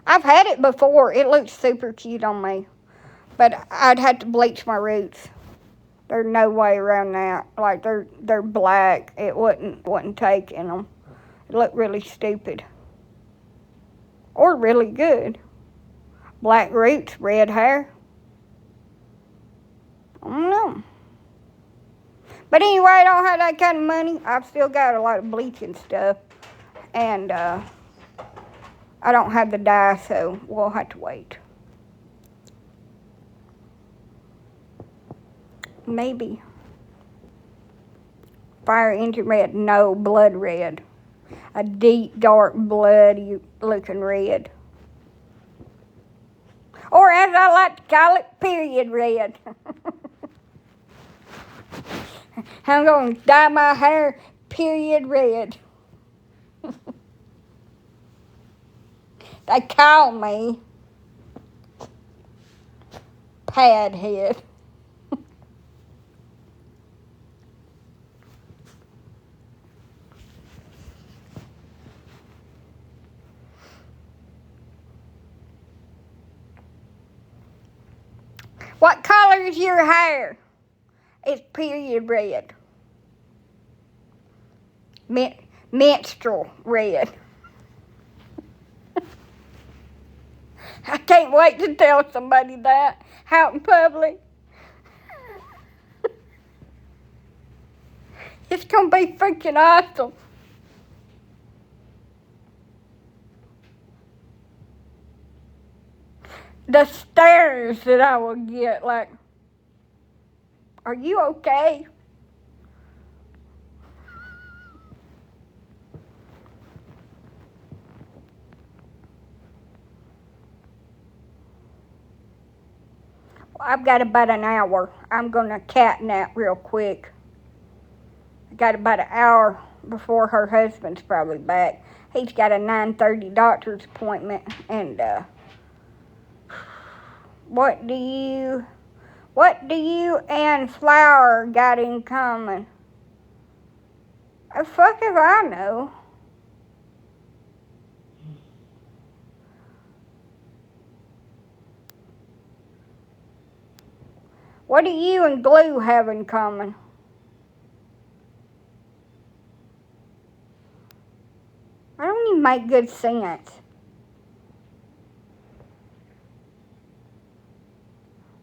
Speaker 1: I've had it before. It looks super cute on me. But I'd have to bleach my roots. There's no way around that. Like, they're black. It wouldn't take in them. It looked really stupid. Or really good. Black roots, red hair. I don't know. But anyway, I don't have that kind of money. I've still got a lot of bleaching stuff. And I don't have the dye, so we'll have to wait. Maybe. Fire engine red. No, blood red. A deep, dark, bloody looking red. Or as I like to call it, period red. I'm going to dye my hair period red. They call me pad head. What color is your hair? It's period red. Menstrual red. I can't wait to tell somebody that out in public. It's going to be freaking awesome. The stares that I will get, like, are you okay? Well, I've got about an hour. I'm going to cat nap real quick. I got about an hour before her husband's probably back. He's got a 9:30 doctor's appointment, and what do you and Flower got in common? Fuck if I know. What do you and Glue have in common? I don't even make good sense.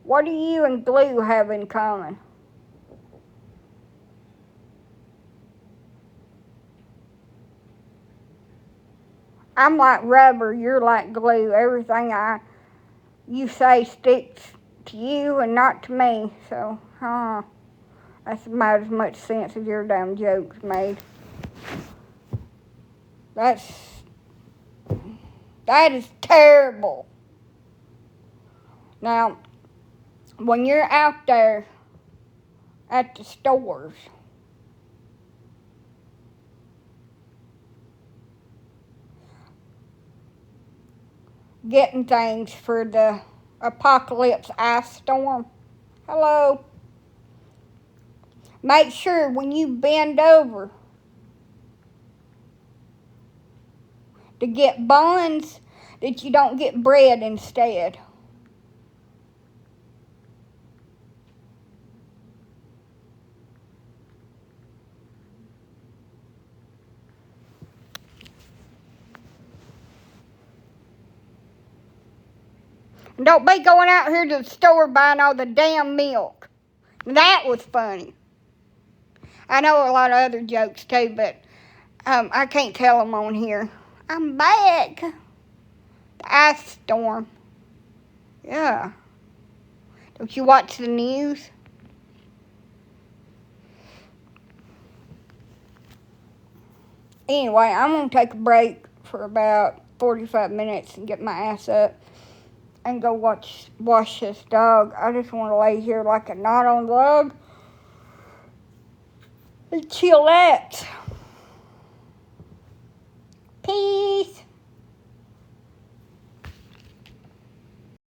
Speaker 1: What do you and Glue have in common? I'm like rubber, you're like glue. Everything you say sticks to you and not to me. So, that's about as much sense as your damn jokes made. That is terrible. Now, when you're out there at the stores, getting things for the apocalypse ice storm. Hello. Make sure when you bend over to get buns that you don't get bread instead. And don't be going out here to the store buying all the damn milk. That was funny. I know a lot of other jokes too, but I can't tell them on here. I'm back. The ice storm. Yeah. Don't you watch the news? Anyway, I'm going to take a break for about 45 minutes and get my ass up and go wash this dog. I just want to lay here like a knot on log and chill out. Peace.